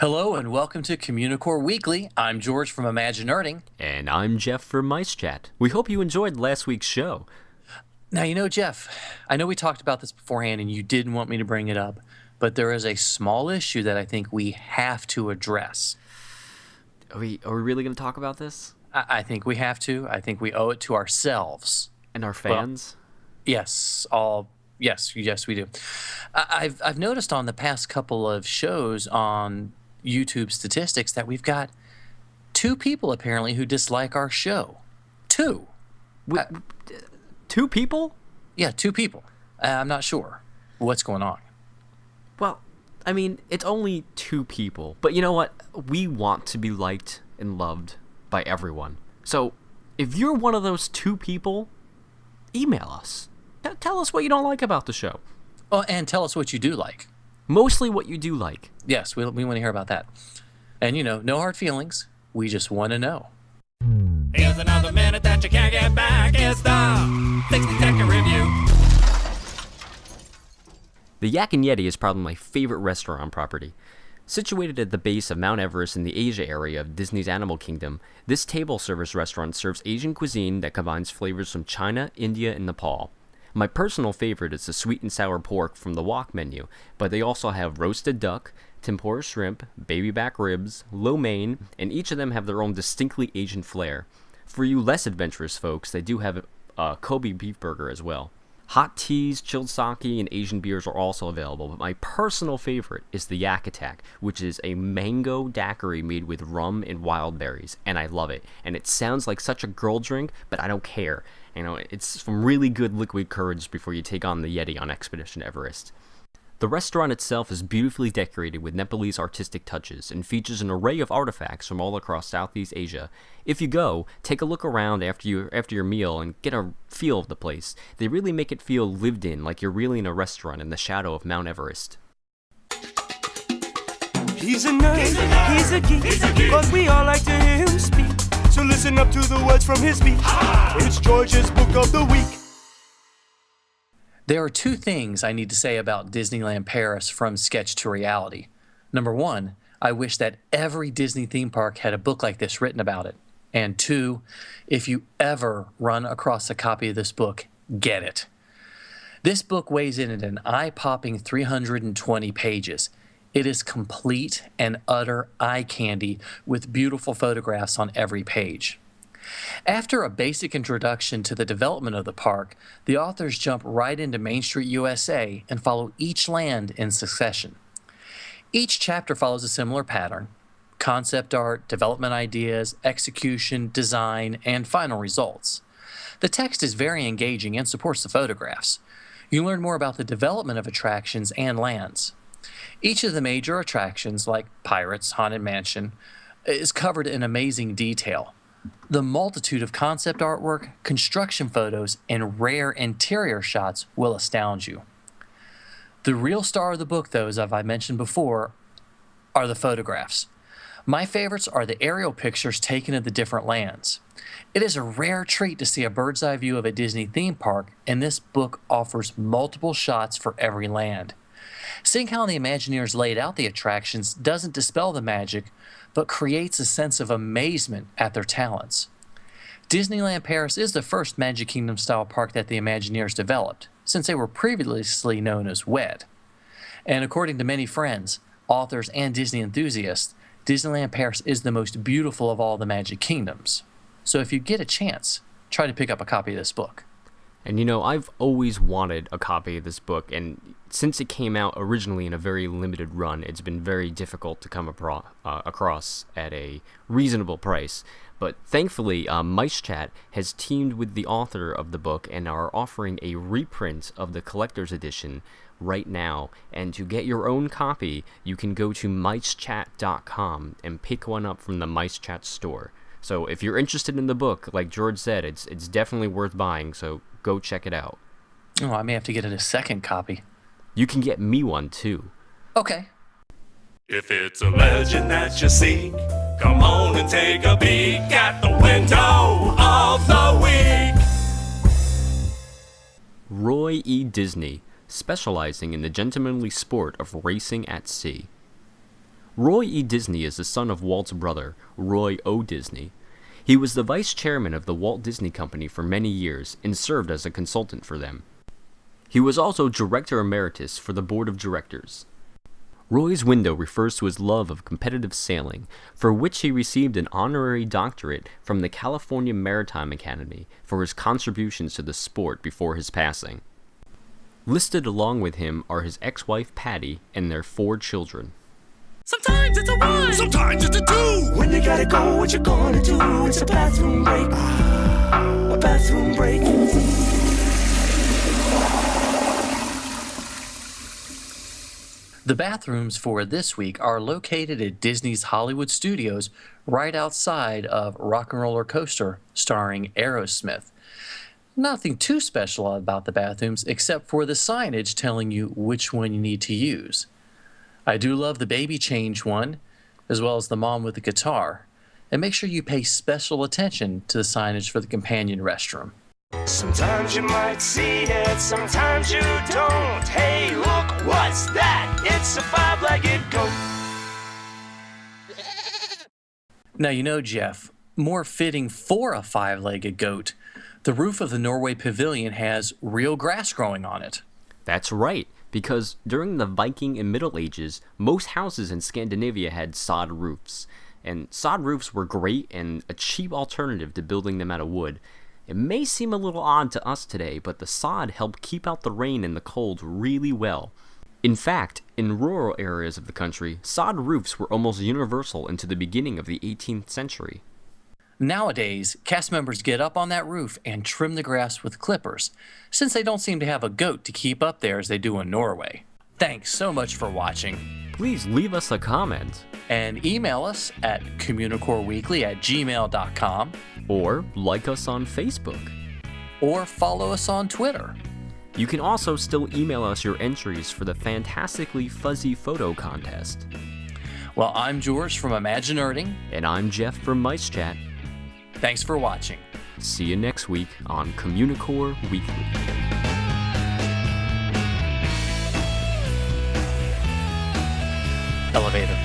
Hello and welcome to Communicore Weekly. I'm George from Imagine Nerding. And I'm Jeff from MiceChat. We hope you enjoyed last week's show. Now, Jeff, I know we talked about this beforehand and you didn't want me to bring it up, but there is a small issue that I think we have to address. Are we really going to talk about this? I think we have to. I think we owe it to ourselves. And our fans? Well, yes, we do. I've noticed on the past couple of shows on YouTube statistics that we've got 2 people apparently who dislike our show. 2. 2 people? Yeah, 2 people. I'm not sure what's going on. Well, I mean, it's only 2 people. But you know what? We want to be liked and loved by everyone. So, if you're one of those 2 people, email us. Tell us what you don't like about the show. Oh, and tell us what you do like. Mostly what you do like. Yes, we want to hear about that. And, no hard feelings. We just want to know. Here's another minute that you can't get back. It's the 60-second review. The Yak Yeti is probably my favorite restaurant property. Situated at the base of Mount Everest in the Asia area of Disney's Animal Kingdom, this table service restaurant serves Asian cuisine that combines flavors from China, India, and Nepal. My personal favorite is the sweet and sour pork from the wok menu, but they also have roasted duck, tempura shrimp, baby back ribs, lo mein, and each of them have their own distinctly Asian flair. For you less adventurous folks, they do have a Kobe beef burger as well. Hot teas, chilled sake, and Asian beers are also available, but my personal favorite is the Yak Attack, which is a mango daiquiri made with rum and wild berries, and I love it. And it sounds like such a girl drink, but I don't care. It's some really good liquid courage before you take on the Yeti on Expedition Everest. The restaurant itself is beautifully decorated with Nepalese artistic touches and features an array of artifacts from all across Southeast Asia. If you go, take a look around after your meal and get a feel of the place. They really make it feel lived in, like you're really in a restaurant in the shadow of Mount Everest. He's a nerd, he's a geek, but we all like to hear him speak. So listen up to the words from his speech. It's George's Book of the Week. There are 2 things I need to say about Disneyland Paris from sketch to reality. Number 1, I wish that every Disney theme park had a book like this written about it. And 2, if you ever run across a copy of this book, get it. This book weighs in at an eye-popping 320 pages. It is complete and utter eye candy with beautiful photographs on every page. After a basic introduction to the development of the park, the authors jump right into Main Street USA and follow each land in succession. Each chapter follows a similar pattern: concept art, development ideas, execution, design, and final results. The text is very engaging and supports the photographs. You learn more about the development of attractions and lands. Each of the major attractions, like Pirates, Haunted Mansion, is covered in amazing detail. The multitude of concept artwork, construction photos, and rare interior shots will astound you. The real star of the book, though, as I mentioned before, are the photographs. My favorites are the aerial pictures taken of the different lands. It is a rare treat to see a bird's eye view of a Disney theme park, and this book offers multiple shots for every land. Seeing how the Imagineers laid out the attractions doesn't dispel the magic, but creates a sense of amazement at their talents. Disneyland Paris is the first Magic Kingdom-style park that the Imagineers developed, since they were previously known as WED. And according to many friends, authors, and Disney enthusiasts, Disneyland Paris is the most beautiful of all the Magic Kingdoms. So if you get a chance, try to pick up a copy of this book. And I've always wanted a copy of this book, and since it came out originally in a very limited run, it's been very difficult to come across at a reasonable price. But thankfully, MiceChat has teamed with the author of the book and are offering a reprint of the collector's edition right now. And to get your own copy, you can go to MiceChat.com and pick one up from the MiceChat store. So if you're interested in the book, like George said, it's definitely worth buying, so go check it out. Oh, I may have to get it a second copy. You can get me one, too. Okay. If it's a legend that you seek, come on and take a peek at the window of the week. Roy E. Disney, specializing in the gentlemanly sport of racing at sea. Roy E. Disney is the son of Walt's brother, Roy O. Disney. He was the vice chairman of the Walt Disney Company for many years and served as a consultant for them. He was also director emeritus for the board of directors. Roy's window refers to his love of competitive sailing, for which he received an honorary doctorate from the California Maritime Academy for his contributions to the sport before his passing. Listed along with him are his ex-wife Patty and their 4 children. Sometimes it's a 1, sometimes it's a 2. When you gotta go, what you gonna do? It's a bathroom break. A bathroom break. The bathrooms for this week are located at Disney's Hollywood Studios right outside of Rock and Roller Coaster Starring Aerosmith. Nothing too special about the bathrooms except for the signage telling you which one you need to use. I do love the baby change one, as well as the mom with the guitar. And make sure you pay special attention to the signage for the companion restroom. Sometimes you might see it, sometimes you don't. Hey, look, what's that? It's a 5-legged goat. Now you know, Jeff, more fitting for a 5-legged goat, the roof of the Norway Pavilion has real grass growing on it. That's right, because during the Viking and Middle Ages, most houses in Scandinavia had sod roofs. And sod roofs were great and a cheap alternative to building them out of wood. It may seem a little odd to us today, but the sod helped keep out the rain and the cold really well. In fact, in rural areas of the country, sod roofs were almost universal into the beginning of the 18th century. Nowadays, cast members get up on that roof and trim the grass with clippers, since they don't seem to have a goat to keep up there as they do in Norway. Thanks so much for watching. Please leave us a comment. And email us at communicoreweekly@gmail.com. Or like us on Facebook. Or follow us on Twitter. You can also still email us your entries for the fantastically fuzzy photo contest. Well, I'm George from Imaginerding. And I'm Jeff from MiceChat. Thanks for watching. See you next week on Communicore Weekly. Elevator.